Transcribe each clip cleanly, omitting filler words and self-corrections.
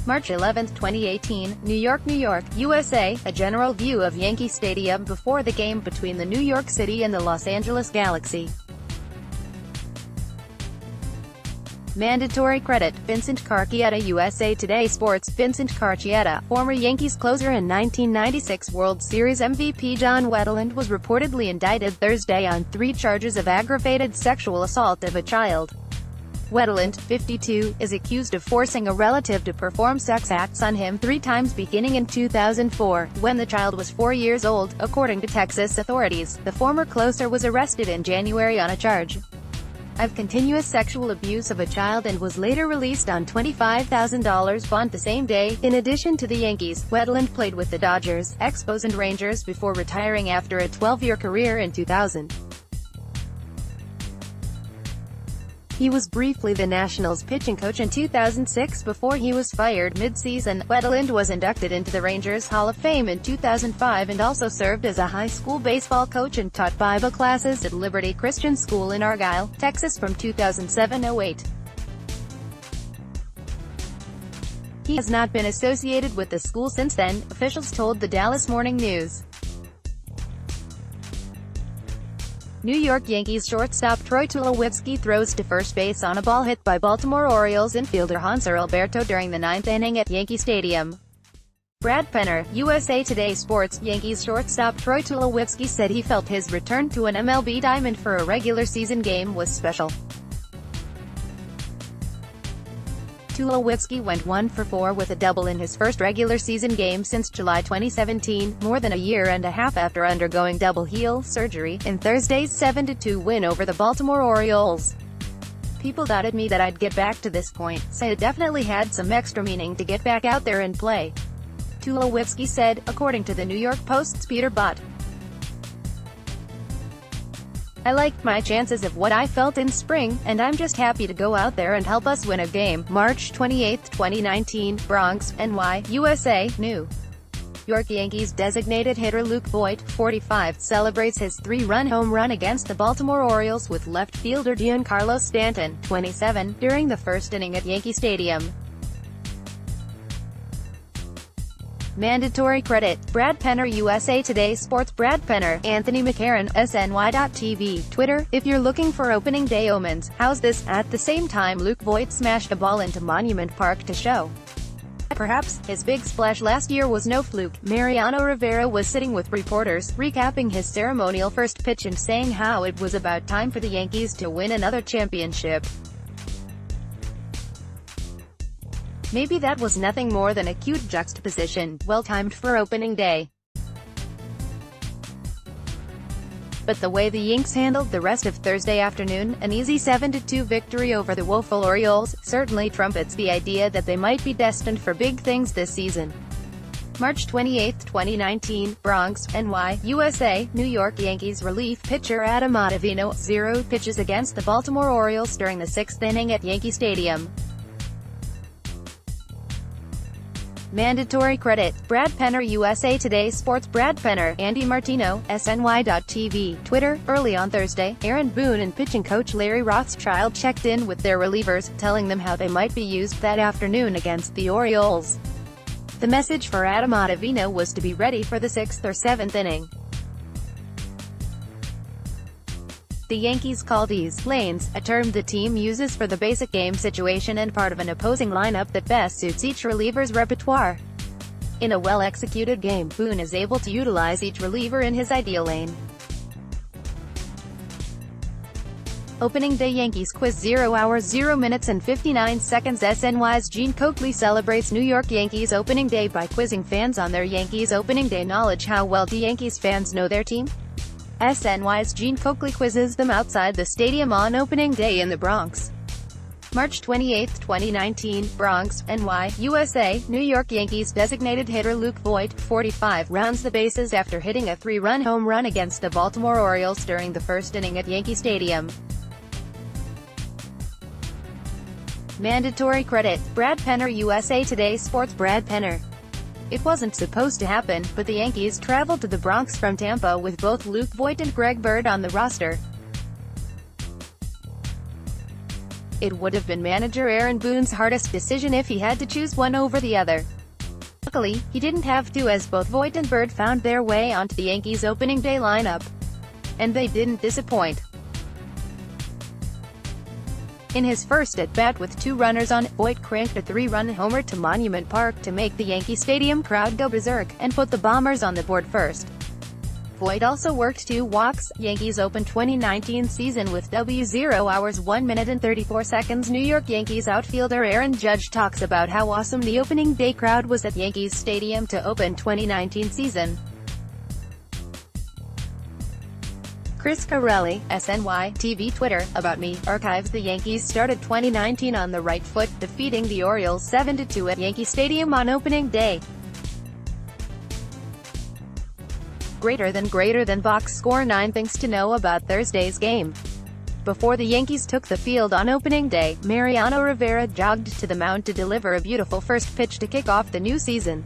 March 11, 2018, New York, USA, a general view of Yankee Stadium before the game between the New York City and the Los Angeles Galaxy. Mandatory credit, Vincent Carchietta-USA Today Sports. Vincent Carchietta, former Yankees closer and 1996 World Series MVP John Wetteland was reportedly indicted Thursday on 3 charges of aggravated sexual assault of a child. Wetteland, 52, is accused of forcing a relative to perform sex acts on him 3 times beginning in 2004, when the child was 4 years old, according to Texas authorities. The former closer was arrested in January on a charge of continuous sexual abuse of a child and was later released on $25,000 bond the same day. In addition to the Yankees, Wetteland played with the Dodgers, Expos and Rangers before retiring after a 12-year career in 2000. He was briefly the Nationals pitching coach in 2006 before he was fired mid-season. Wetteland was inducted into the Rangers Hall of Fame in 2005 and also served as a high school baseball coach and taught Bible classes at Liberty Christian School in Argyle, Texas from 2007-08. He has not been associated with the school since then, officials told the Dallas Morning News. New York Yankees shortstop Troy Tulowitzki throws to first base on a ball hit by Baltimore Orioles infielder Hanser Alberto during the 9th inning at Yankee Stadium. Brad Penner, USA Today Sports. Yankees shortstop Troy Tulowitzki said he felt his return to an MLB diamond for a regular season game was special. Tulowitzki went 1 for 4 with a double in his first regular season game since July 2017, more than a year and a half after undergoing double heel surgery, in Thursday's 7-2 win over the Baltimore Orioles. People doubted me that I'd get back to this point, so it definitely had some extra meaning to get back out there and play, Tulowitzki said, according to the New York Post's Peter Bott. I liked my chances of what I felt in spring, and I'm just happy to go out there and help us win a game. March 28, 2019, Bronx, NY, USA, New York Yankees designated hitter Luke Voit, 45, celebrates his 3-run home run against the Baltimore Orioles with left fielder Giancarlo Stanton, 27, during the first inning at Yankee Stadium. Mandatory credit, Brad Penner USA Today Sports. Brad Penner, Anthony McCarron, SNY.TV, Twitter. If you're looking for opening day omens, how's this? At the same time Luke Voit smashed a ball into Monument Park to show perhaps his big splash last year was no fluke. Mariano Rivera was sitting with reporters, recapping his ceremonial first pitch and saying how it was about time for the Yankees to win another championship. Maybe that was nothing more than a cute juxtaposition, well-timed for opening day. But the way the Yanks handled the rest of Thursday afternoon, an easy 7-2 victory over the woeful Orioles, certainly trumpets the idea that they might be destined for big things this season. March 28, 2019, Bronx, NY, USA, New York Yankees relief pitcher Adam Ottavino, 0 pitches against the Baltimore Orioles during the 6th inning at Yankee Stadium. Mandatory credit, Brad Penner USA Today Sports. Brad Penner, Andy Martino, SNY.TV, Twitter. Early on Thursday, Aaron Boone and pitching coach Larry Rothschild checked in with their relievers, telling them how they might be used that afternoon against the Orioles. The message for Adam Ottavino was to be ready for the 6th or 7th inning. The Yankees call these lanes, a term the team uses for the basic game situation and part of an opposing lineup that best suits each reliever's repertoire. In a well-executed game, Boone is able to utilize each reliever in his ideal lane. Opening day Yankees quiz. 0 hours 0 minutes and 59 seconds. SNY's Gene Coakley celebrates New York Yankees opening day by quizzing fans on their Yankees opening day knowledge. How well do Yankees fans know their team? SNY's Gene Coakley quizzes them outside the stadium on opening day in the Bronx. March 28, 2019, Bronx, NY, USA, New York Yankees designated hitter Luke Voit, 45, rounds the bases after hitting a 3-run home run against the Baltimore Orioles during the first inning at Yankee Stadium. Mandatory credit, Brad Penner USA Today Sports. Brad Penner. It wasn't supposed to happen, but the Yankees traveled to the Bronx from Tampa with both Luke Voit and Greg Bird on the roster. It would have been manager Aaron Boone's hardest decision if he had to choose one over the other. Luckily, he didn't have to, as both Voit and Bird found their way onto the Yankees' opening day lineup. And they didn't disappoint. In his first at-bat with 2 runners on, Voit cranked a 3-run homer to Monument Park to make the Yankee Stadium crowd go berserk, and put the Bombers on the board first. Voit also worked 2 walks. Yankees opened 2019 season with 0 hours 1 minute and 34 seconds. New York Yankees outfielder Aaron Judge talks about how awesome the opening day crowd was at Yankee Stadium to open 2019 season. Chris Carelli, SNY, TV Twitter, About Me, archives: the Yankees started 2019 on the right foot, defeating the Orioles 7-2 at Yankee Stadium on opening day. Greater than box score 9 things to know about Thursday's game. Before the Yankees took the field on opening day, Mariano Rivera jogged to the mound to deliver a beautiful first pitch to kick off the new season.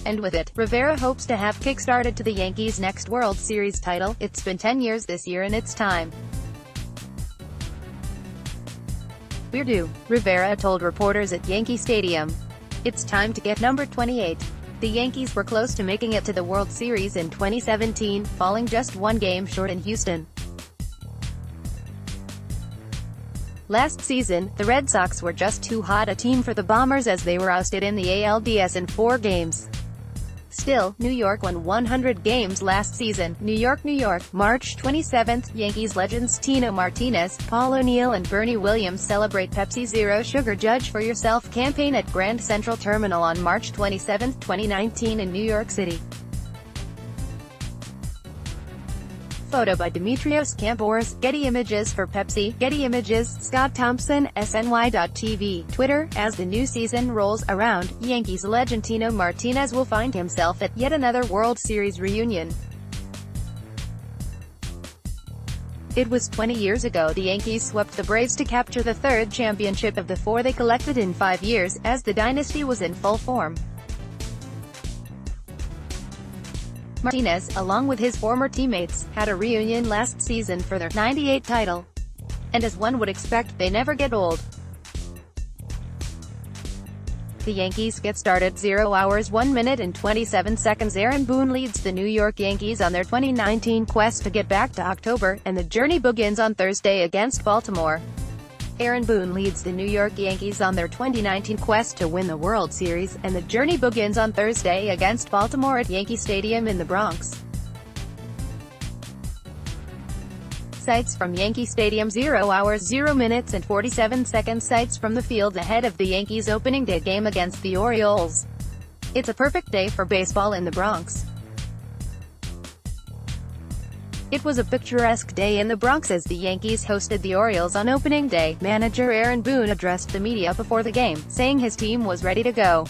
And with it, Rivera hopes to have kick-started to the Yankees' next World Series title. It's been 10 years this year and it's time. We're due, Rivera told reporters at Yankee Stadium. It's time to get number 28. The Yankees were close to making it to the World Series in 2017, falling just 1 game short in Houston. Last season, the Red Sox were just too hot a team for the Bombers as they were ousted in the ALDS in 4 games. Still, New York won 100 games last season. New York, March 27. Yankees legends Tino Martinez, Paul O'Neill and Bernie Williams celebrate Pepsi Zero Sugar Judge for Yourself campaign at Grand Central Terminal on March 27, 2019 in New York City. Photo by Demetrios Campos. Getty Images for Pepsi. Getty Images. Scott Thompson, SNY.TV. Twitter. As the new season rolls around, Yankees legend Tino Martinez will find himself at yet another World Series reunion. It was 20 years ago the Yankees swept the Braves to capture the 3rd championship of the 4 they collected in 5 years, as the dynasty was in full form. Martinez, along with his former teammates, had a reunion last season for their '98 title. And as one would expect, they never get old. The Yankees get started 0 hours 1 minute and 27 seconds. Aaron Boone leads the New York Yankees on their 2019 quest to get back to October, and the journey begins on Thursday against Baltimore. Aaron Boone leads the New York Yankees on their 2019 quest to win the World Series, and the journey begins on Thursday against Baltimore at Yankee Stadium in the Bronx. Sights from Yankee Stadium: 0 hours 0 minutes and 47 seconds. Sights from the field ahead of the Yankees' opening day game against the Orioles. It's a perfect day for baseball in the Bronx. It was a picturesque day in the Bronx as the Yankees hosted the Orioles on opening day. Manager Aaron Boone addressed the media before the game, saying his team was ready to go.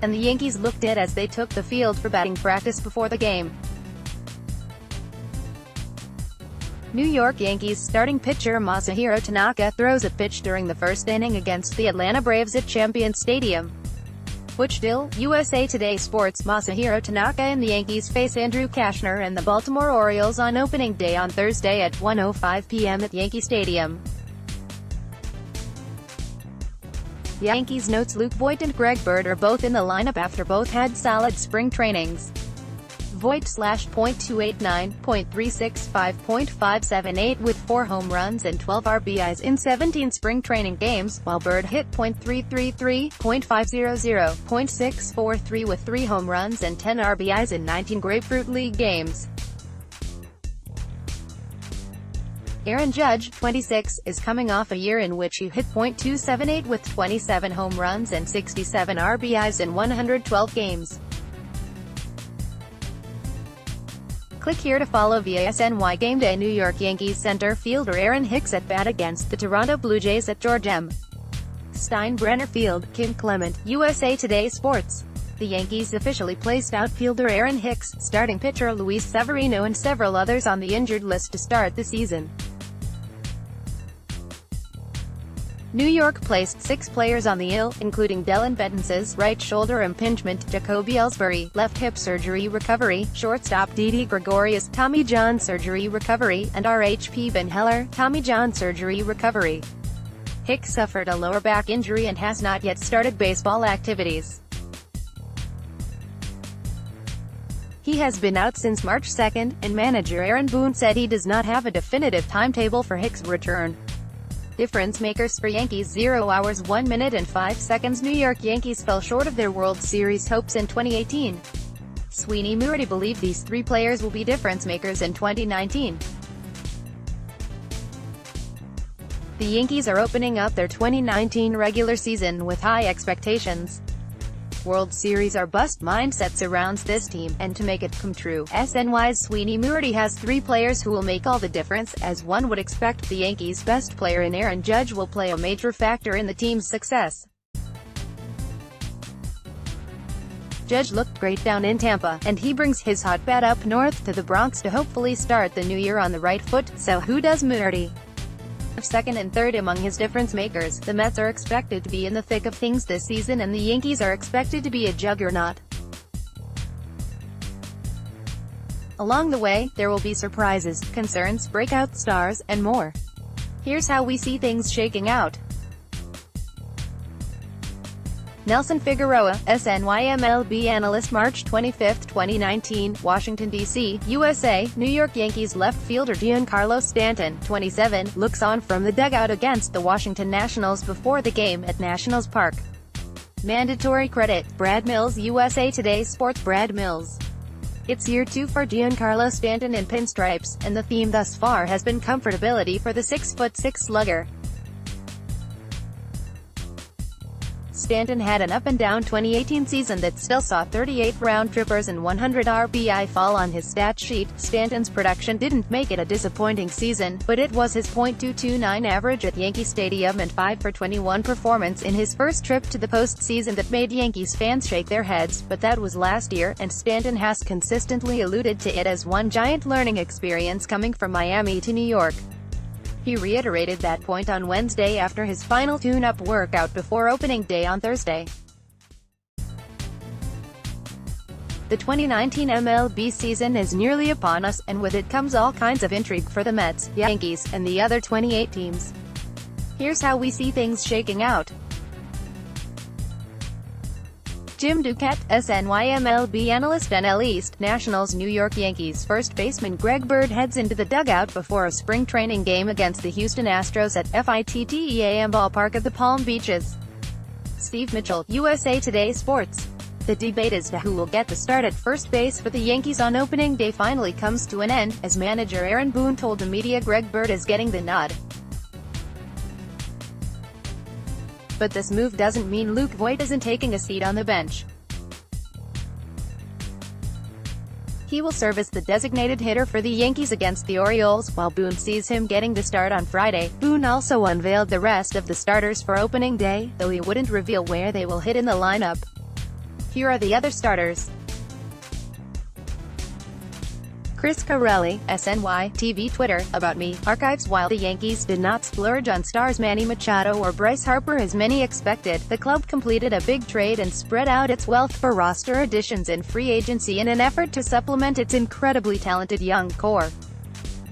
And the Yankees looked it as they took the field for batting practice before the game. New York Yankees starting pitcher Masahiro Tanaka throws a pitch during the first inning against the Atlanta Braves at Champion Stadium. Whitesville, USA Today Sports. Masahiro Tanaka and the Yankees face Andrew Kashner and the Baltimore Orioles on opening day on Thursday at 1:05 p.m. at Yankee Stadium. The Yankees notes Luke Voit and Greg Bird are both in the lineup after both had solid spring trainings. Voit /.289, .365, .578 with 4 home runs and 12 RBIs in 17 spring training games, while Bird hit .333, .500, .643 with 3 home runs and 10 RBIs in 19 Grapefruit League games. Aaron Judge, 26, is coming off a year in which he hit .278 with 27 home runs and 67 RBIs in 112 games. Click here to follow via SNY Game Day. New York Yankees center fielder Aaron Hicks at bat against the Toronto Blue Jays at George M. Steinbrenner Field. Kim Clement, USA Today Sports. The Yankees officially placed outfielder Aaron Hicks, starting pitcher Luis Severino and several others on the injured list to start the season. New York placed 6 players on the IL, including Dylan Bettence's right shoulder impingement, Jacoby Ellsbury, left hip surgery recovery, shortstop Didi Gregorius, Tommy John surgery recovery, and RHP Ben Heller, Tommy John surgery recovery. Hicks suffered a lower back injury and has not yet started baseball activities. He has been out since March 2, and manager Aaron Boone said he does not have a definitive timetable for Hicks' return. Difference makers for Yankees: 0 hours 1 minute and 5 seconds. New York Yankees fell short of their World Series hopes in 2018. Sweeney Moody believed these three players will be difference makers in 2019. The Yankees are opening up their 2019 regular season with high expectations. World Series or bust mindset surrounds this team, and to make it come true, SNY's Sweeney Moody has three players who will make all the difference. As one would expect, the Yankees' best player in Aaron Judge will play a major factor in the team's success. Judge looked great down in Tampa, and he brings his hot bat up north to the Bronx to hopefully start the new year on the right foot. So who does Moody? Second and third among his difference makers, the Mets are expected to be in the thick of things this season, and the Yankees are expected to be a juggernaut. Along the way, there will be surprises, concerns, breakout stars, and more. Here's how we see things shaking out. Nelson Figueroa, SNY-MLB analyst. March 25, 2019, Washington, D.C., USA. New York Yankees left fielder Giancarlo Stanton, 27, looks on from the dugout against the Washington Nationals before the game at Nationals Park. Mandatory credit: Brad Mills, USA Today Sports. Brad Mills. It's year 2 for Giancarlo Stanton in pinstripes, and the theme thus far has been comfortability for the 6'6" slugger. Stanton had an up-and-down 2018 season that still saw 38 round-trippers and 100 RBI fall on his stat sheet. Stanton's production didn't make it a disappointing season, but it was his .229 average at Yankee Stadium and 5 for 21 performance in his first trip to the postseason that made Yankees fans shake their heads. But that was last year, and Stanton has consistently alluded to it as one giant learning experience coming from Miami to New York. He reiterated that point on Wednesday after his final tune-up workout before opening day on Thursday. The 2019 MLB season is nearly upon us, and with it comes all kinds of intrigue for the Mets, Yankees, and the other 28 teams. Here's how we see things shaking out. Jim Duquette, SNY-MLB analyst. NL East, Nationals. New York Yankees first baseman Greg Bird heads into the dugout before a spring training game against the Houston Astros at FITTEAM Ballpark at the Palm Beaches. Steve Mitchell, USA Today Sports. The debate as to who will get the start at first base for the Yankees on opening day finally comes to an end, as manager Aaron Boone told the media Greg Bird is getting the nod. But this move doesn't mean Luke Voit isn't taking a seat on the bench. He will serve as the designated hitter for the Yankees against the Orioles, while Boone sees him getting the start on Friday. Boone also unveiled the rest of the starters for opening day, though he wouldn't reveal where they will hit in the lineup. Here are the other starters. Chris Carelli, SNY, TV Twitter, About Me, Archives. While the Yankees did not splurge on stars Manny Machado or Bryce Harper as many expected, the club completed a big trade and spread out its wealth for roster additions and free agency in an effort to supplement its incredibly talented young core.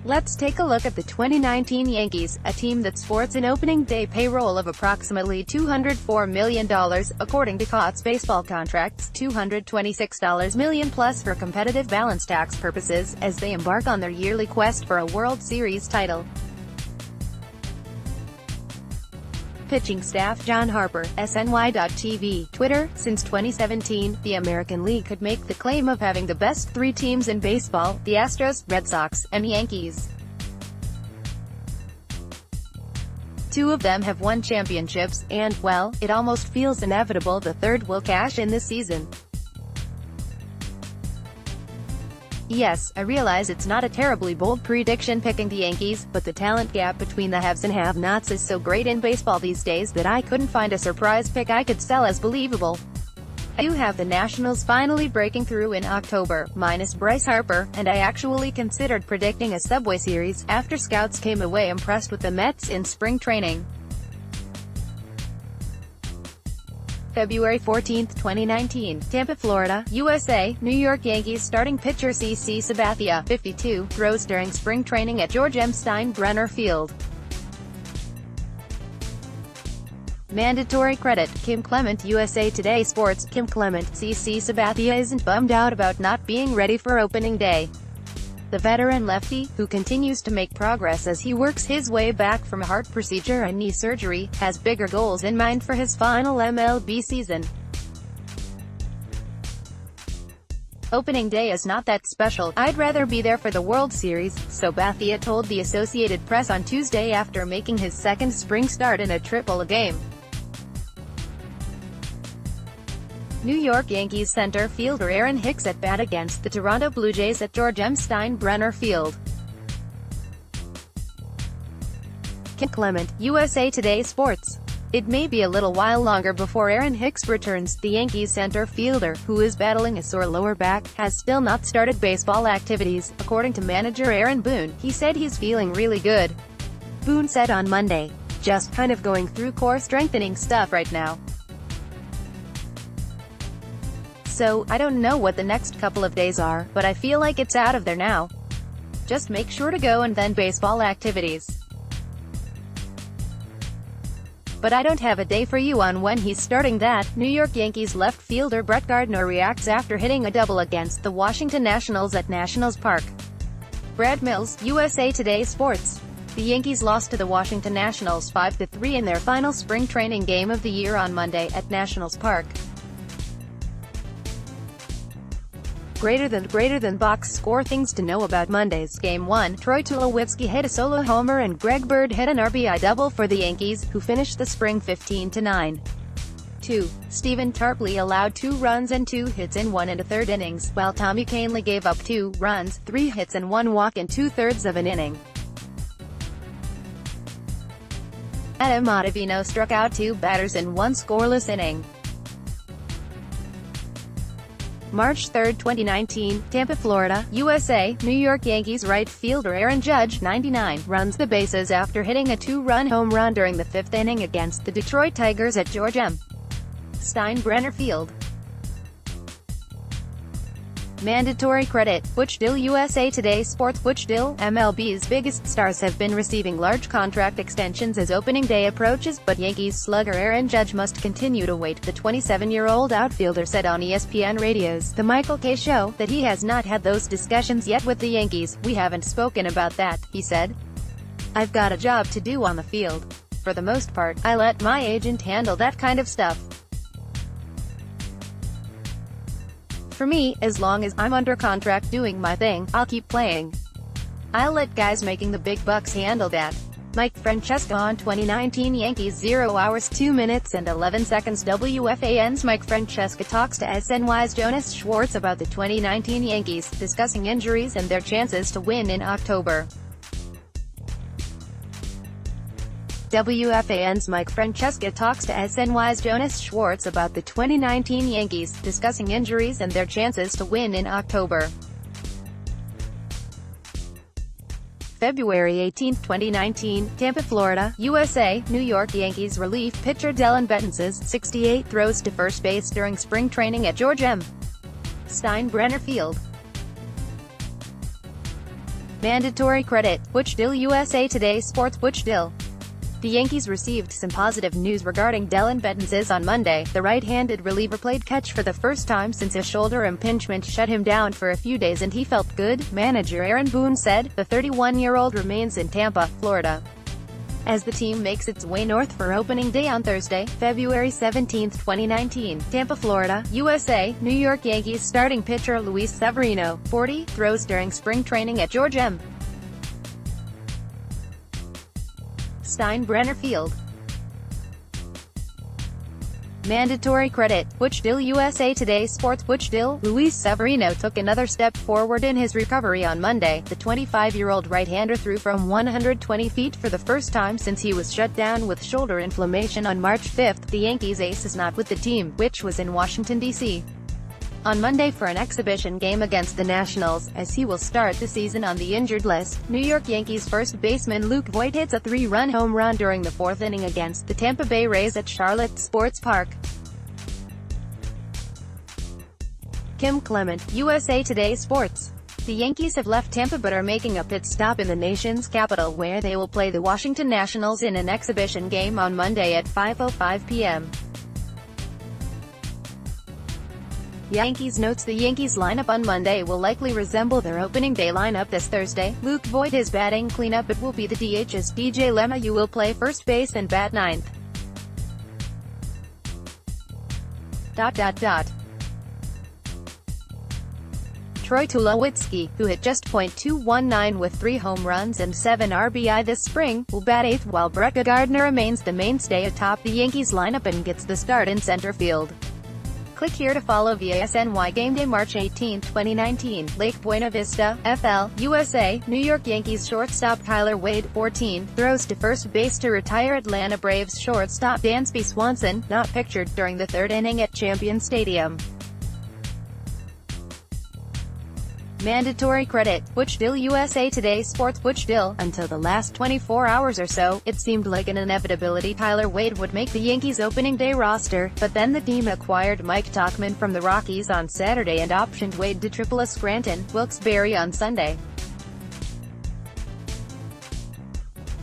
Let's take a look at the 2019 Yankees, a team that sports an opening day payroll of approximately $204 million, according to Cots Baseball Contracts, $226 million plus for competitive balance tax purposes, as they embark on their yearly quest for a World Series title. Pitching staff: John Harper, SNY.TV, Twitter. Since 2017, the American League could make the claim of having the best three teams in baseball: the Astros, Red Sox, and Yankees. Two of them have won championships, and, well, it almost feels inevitable the third will cash in this season. Yes, I realize it's not a terribly bold prediction picking the Yankees, but the talent gap between the haves and have-nots is so great in baseball these days that I couldn't find a surprise pick I could sell as believable. I do have the Nationals finally breaking through in October, minus Bryce Harper, and I actually considered predicting a Subway Series, after scouts came away impressed with the Mets in spring training. February 14, 2019, Tampa, Florida, USA. New York Yankees starting pitcher CC Sabathia, 52, throws during spring training at George M. Steinbrenner Field. Mandatory credit. Kim Clement, USA Today Sports. Kim Clement, CC Sabathia isn't bummed out about not being ready for opening day. The veteran lefty, who continues to make progress as he works his way back from a heart procedure and knee surgery, has bigger goals in mind for his final MLB season. Opening day is not that special, I'd rather be there for the World Series, Sabathia told the Associated Press on Tuesday after making his second spring start in a triple-A game. New York Yankees center fielder Aaron Hicks at bat against the Toronto Blue Jays at George M. Steinbrenner Field. Kim Clement, USA Today Sports. It may be a little while longer before Aaron Hicks returns. The Yankees center fielder, who is battling a sore lower back, has still not started baseball activities, according to manager Aaron Boone. He said he's feeling really good. Boone said on Monday, "Just kind of going through core strengthening stuff right now. So, I don't know what the next couple of days are, but I feel like it's out of there now. Just make sure to go and then baseball activities. But I don't have a day for you on when he's starting that." New York Yankees left fielder Brett Gardner reacts after hitting a double against the Washington Nationals at Nationals Park. Brad Mills, USA Today Sports. The Yankees lost to the Washington Nationals 5-3 in their final spring training game of the year on Monday, at Nationals Park. Greater than box score. Things to know about Monday's Game 1. Troy Tulowitzki hit a solo homer and Greg Bird hit an RBI double for the Yankees, who finished the spring 15-9. 2. Stephen Tarpley allowed 2 runs and 2 hits in 1 1/3 innings, while Tommy Kahnle gave up 2 runs, 3 hits and 1 walk in 2/3 of an inning. Adam Ottavino struck out 2 batters in 1 scoreless inning. March 3, 2019, Tampa, Florida, USA. New York Yankees right fielder Aaron Judge, 99, runs the bases after hitting a 2-run home run during the 5th inning against the Detroit Tigers at George M. Steinbrenner Field. Mandatory credit. Butch Dill, USA Today Sports. Butch Dill, MLB's biggest stars, have been receiving large contract extensions as opening day approaches, but Yankees slugger Aaron Judge must continue to wait. The 27-year-old outfielder said on ESPN Radio's The Michael Kay Show that he has not had those discussions yet with the Yankees. "We haven't spoken about that," he said. "I've got a job to do on the field. For the most part, I let my agent handle that kind of stuff. For me, as long as I'm under contract doing my thing, I'll keep playing. I'll let guys making the big bucks handle that." Mike Francesca on 2019 Yankees. 0 hours 2 minutes and 11 seconds. WFAN's Mike Francesca talks to SNY's Jonas Schwartz about the 2019 Yankees, discussing injuries and their chances to win in October. WFAN's Mike Francesca talks to SNY's Jonas Schwartz about the 2019 Yankees, discussing injuries and their chances to win in October. February 18, 2019, Tampa, Florida, USA. New York Yankees relief pitcher Dellin Betances, 68, throws to first base during spring training at George M. Steinbrenner Field. Mandatory credit. Butch Dill, USA Today Sports. Butch Dill. The Yankees received some positive news regarding Dellin Betances on Monday. The right-handed reliever played catch for the first time since a shoulder impingement shut him down for a few days and he felt good, manager Aaron Boone said. The 31-year-old remains in Tampa, Florida, as the team makes its way north for opening day on Thursday, February 17, 2019. Tampa, Florida, USA. New York Yankees starting pitcher Luis Severino, 40, throws during spring training at George M. Steinbrenner Field. Mandatory credit. Butch Dill, USA Today Sports. Butch Dill. Luis Severino took another step forward in his recovery on Monday. The 25-year-old right-hander threw from 120 feet for the first time since he was shut down with shoulder inflammation on March 5. The Yankees ace is not with the team, which was in Washington, D.C. on Monday for an exhibition game against the Nationals, as he will start the season on the injured list. New York Yankees first baseman Luke Voit hits a 3-run home run during the 4th inning against the Tampa Bay Rays at Charlotte Sports Park. Kim Clement, USA Today Sports. The Yankees have left Tampa but are making a pit stop in the nation's capital, where they will play the Washington Nationals in an exhibition game on Monday at 5:05 p.m. Yankees notes the Yankees lineup on Monday will likely resemble their opening day lineup this Thursday. Luke Voit is batting cleanup. It will be the DH as DJ LeMahieu will play first base and bat ninth. Troy Tulowitzki, who hit just .219 with 3 home runs and 7 RBI this spring, will bat eighth, while Brett Gardner remains the mainstay atop the Yankees lineup and gets the start in center field. Click here to follow via SNY Gameday March 18, 2019. Lake Buena Vista, FL, USA. New York Yankees shortstop Tyler Wade, 14, throws to first base to retire. Atlanta Braves shortstop Dansby Swanson, not pictured during the third inning at Yankee Stadium. Mandatory credit. Butch Dill, USA Today Sports. Butch Dill. Until the last 24 hours or so, it seemed like an inevitability Tyler Wade would make the Yankees opening day roster, but then the team acquired Mike Tauchman from the Rockies on Saturday and optioned Wade to AAA Scranton, Wilkes-Barre on Sunday.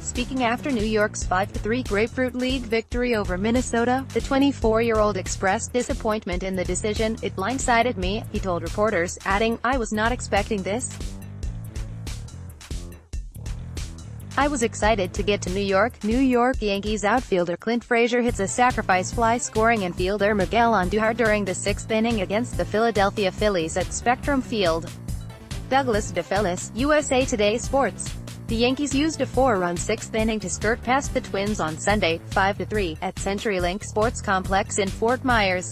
Speaking after New York's 5-3 Grapefruit League victory over Minnesota, the 24-year-old expressed disappointment in the decision. "It blindsided me," he told reporters, adding, "I was not expecting this. I was excited to get to New York." New York Yankees outfielder Clint Frazier hits a sacrifice fly, scoring infielder Miguel Andujar during the sixth inning against the Philadelphia Phillies at Spectrum Field. Douglas DeFellis, USA Today Sports. The Yankees used a 4-run sixth inning to skirt past the Twins on Sunday, 5-3, at CenturyLink Sports Complex in Fort Myers.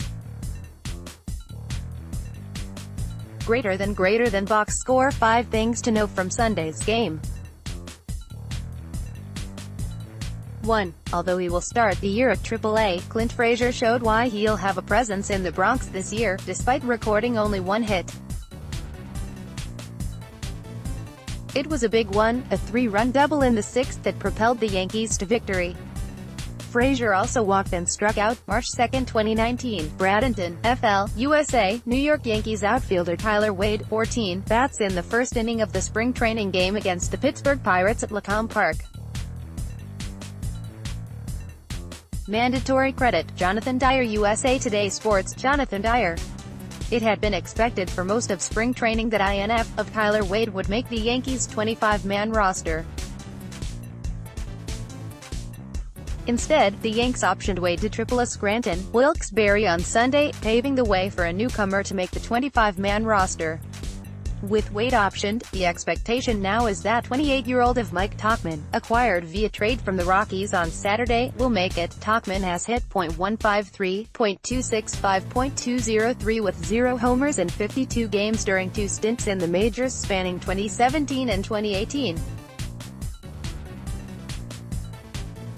Greater than box score. 5 things to know from Sunday's game. 1. Although he will start the year at AAA, Clint Frazier showed why he'll have a presence in the Bronx this year, despite recording only 1 hit. It was a big one, a 3-run double in the sixth that propelled the Yankees to victory. Frazier also walked and struck out. March 2, 2019. Bradenton, FL, USA. New York Yankees outfielder Tyler Wade, 14, bats in the first inning of the spring training game against the Pittsburgh Pirates at Lacombe Park. Mandatory credit. Jonathan Dyer, USA Today Sports. Jonathan Dyer. It had been expected for most of spring training that INF of Tyler Wade would make the Yankees' 25-man roster. Instead, the Yanks optioned Wade to AAA Scranton, Wilkes-Barre on Sunday, paving the way for a newcomer to make the 25-man roster. With Wade optioned, the expectation now is that 28-year-old of Mike Tauchman, acquired via trade from the Rockies on Saturday, will make it. Tauchman has hit .153, .265, .203 with 0 homers in 52 games during 2 stints in the majors spanning 2017 and 2018.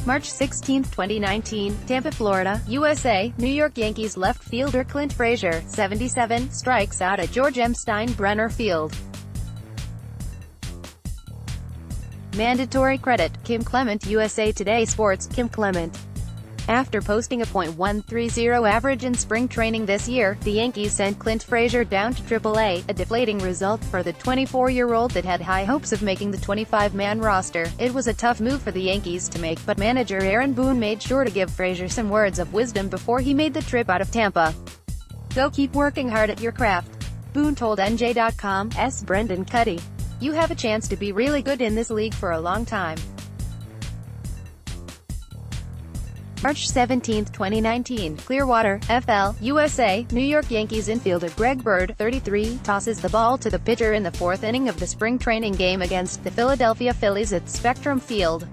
March 16, 2019, Tampa, Florida, USA. New York Yankees left fielder Clint Frazier, 77, strikes out at George M. Steinbrenner Field. Mandatory credit. Kim Clement, USA Today Sports. Kim Clement. After posting a .130 average in spring training this year, the Yankees sent Clint Frazier down to AAA, a deflating result for the 24-year-old that had high hopes of making the 25-man roster. It was a tough move for the Yankees to make, but manager Aaron Boone made sure to give Frazier some words of wisdom before he made the trip out of Tampa. "Go keep working hard at your craft," Boone told NJ.com's Brendan Cuddy. "You have a chance to be really good in this league for a long time." March 17, 2019, Clearwater, FL, USA. New York Yankees infielder Greg Bird, 33, tosses the ball to the pitcher in the 4th inning of the spring training game against the Philadelphia Phillies at Spectrum Field.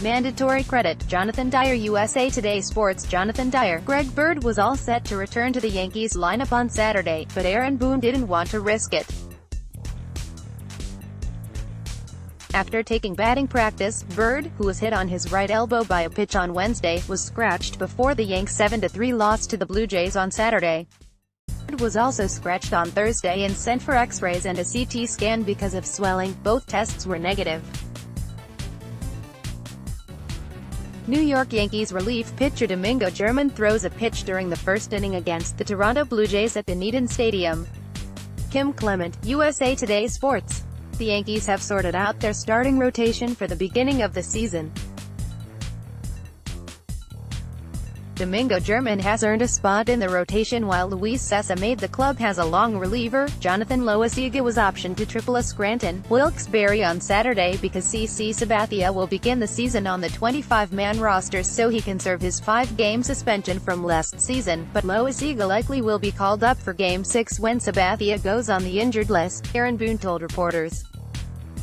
Mandatory credit. Jonathan Dyer, USA Today Sports. Jonathan Dyer. Greg Bird was all set to return to the Yankees lineup on Saturday, but Aaron Boone didn't want to risk it. After taking batting practice, Bird, who was hit on his right elbow by a pitch on Wednesday, was scratched before the Yanks' 7-3 loss to the Blue Jays on Saturday. Bird was also scratched on Thursday and sent for X-rays and a CT scan because of swelling. Both tests were negative. New York Yankees relief pitcher Domingo German throws a pitch during the first inning against the Toronto Blue Jays at the Yankee Stadium. Kim Clement, USA Today Sports. The Yankees have sorted out their starting rotation for the beginning of the season. Domingo German has earned a spot in the rotation while Luis Cessa made the club has a long reliever. Jonathan Loaisiga was optioned to AAA Scranton, Wilkes-Barre on Saturday because CC Sabathia will begin the season on the 25-man roster so he can serve his 5-game suspension from last season, but Loaisiga likely will be called up for Game 6 when Sabathia goes on the injured list, Aaron Boone told reporters.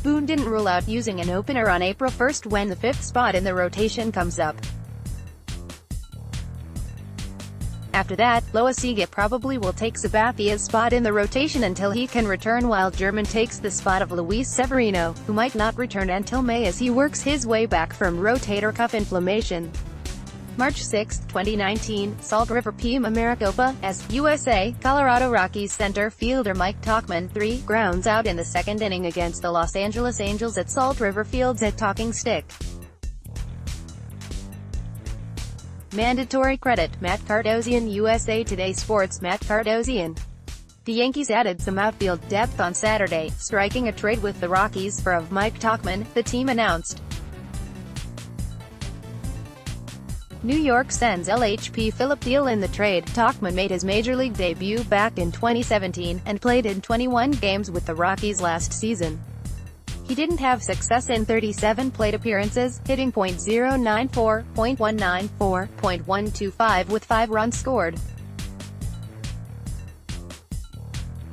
Boone didn't rule out using an opener on April 1 when the 5th spot in the rotation comes up. After that, Loaisiga probably will take Sabathia's spot in the rotation until he can return while German takes the spot of Luis Severino, who might not return until May as he works his way back from rotator cuff inflammation. March 6, 2019, Salt River Pima Maricopa, as USA, Colorado Rockies center fielder Mike Tauchman, 3 grounds out in the second inning against the Los Angeles Angels at Salt River Fields at Talking Stick. Mandatory credit, Matt Cardozian, USA Today Sports. Matt Cardozian. The Yankees added some outfield depth on Saturday, striking a trade with the Rockies for of Mike Tauchman, the team announced. New York sends LHP Phillip Deal in the trade. Tauchman made his major league debut back in 2017, and played in 21 games with the Rockies last season. He didn't have success in 37 plate appearances, hitting .094, .194, .125 with 5 runs scored.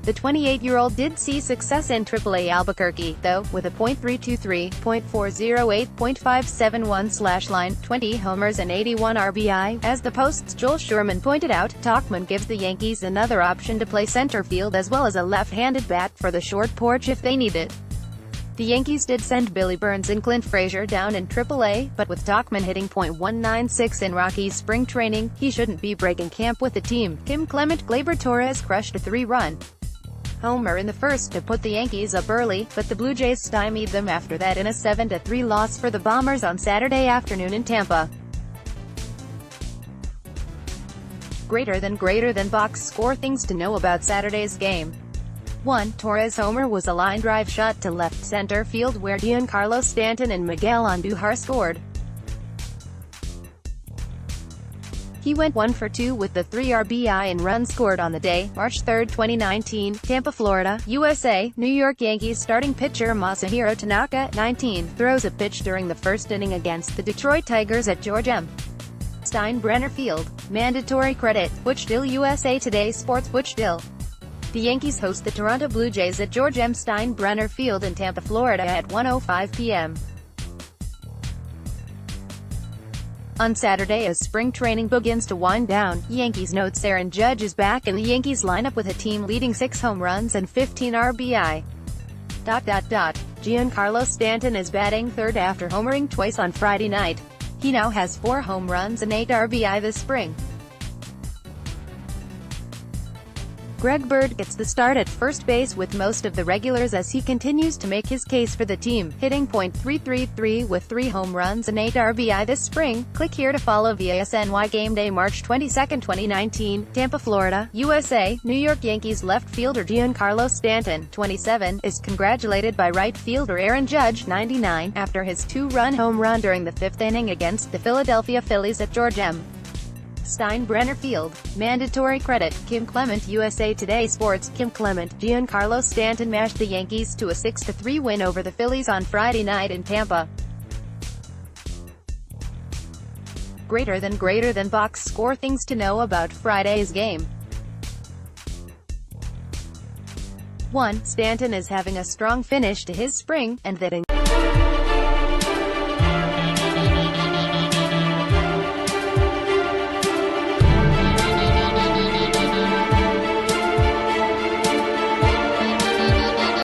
The 28-year-old did see success in AAA Albuquerque, though, with a .323, .408, .571 line, 20 homers and 81 RBI. As the Post's Joel Sherman pointed out, Tauchman gives the Yankees another option to play center field as well as a left-handed bat for the short porch if they need it. The Yankees did send Billy Burns and Clint Frazier down in AAA, but with Tauchman hitting .196 in Rockies spring training, he shouldn't be breaking camp with the team. Kim Clement. Gleyber Torres crushed a 3-run homer in the first to put the Yankees up early, but the Blue Jays stymied them after that in a 7-3 loss for the Bombers on Saturday afternoon in Tampa. Greater than box score. Things to know about Saturday's game. 1. Torres' homer was a line drive shot to left center field where Giancarlo Stanton and Miguel Andujar scored. He went 1 for 2 with the 3 RBI and runs scored on the day. March 3, 2019, Tampa, Florida, USA. New York Yankees starting pitcher Masahiro Tanaka, 19, throws a pitch during the first inning against the Detroit Tigers at George M. Steinbrenner Field. Mandatory credit, Butch Dill, USA Today Sports. Butch Dill. The Yankees host the Toronto Blue Jays at George M. Steinbrenner Field in Tampa, Florida at 1:05 p.m. on Saturday as spring training begins to wind down. Yankees notes Aaron Judge is back in the Yankees lineup with a team-leading 6 home runs and 15 RBI. Giancarlo Stanton is batting third after homering twice on Friday night. He now has 4 home runs and 8 RBI this spring. Greg Bird gets the start at first base with most of the regulars as he continues to make his case for the team, hitting .333 with 3 home runs and 8 RBI this spring. Click here to follow via SNY Game Day, March 22, 2019, Tampa, Florida, USA. New York Yankees left fielder Giancarlo Stanton, 27, is congratulated by right fielder Aaron Judge, 99, after his 2-run home run during the 5th inning against the Philadelphia Phillies at George M. Steinbrenner Field. Mandatory credit, Kim Clement, USA Today Sports. Kim Clement. Giancarlo Stanton mashed the Yankees to a 6-3 win over the Phillies on Friday night in Tampa. Greater than box score. Things to know about Friday's game. 1. Stanton is having a strong finish to his spring, and that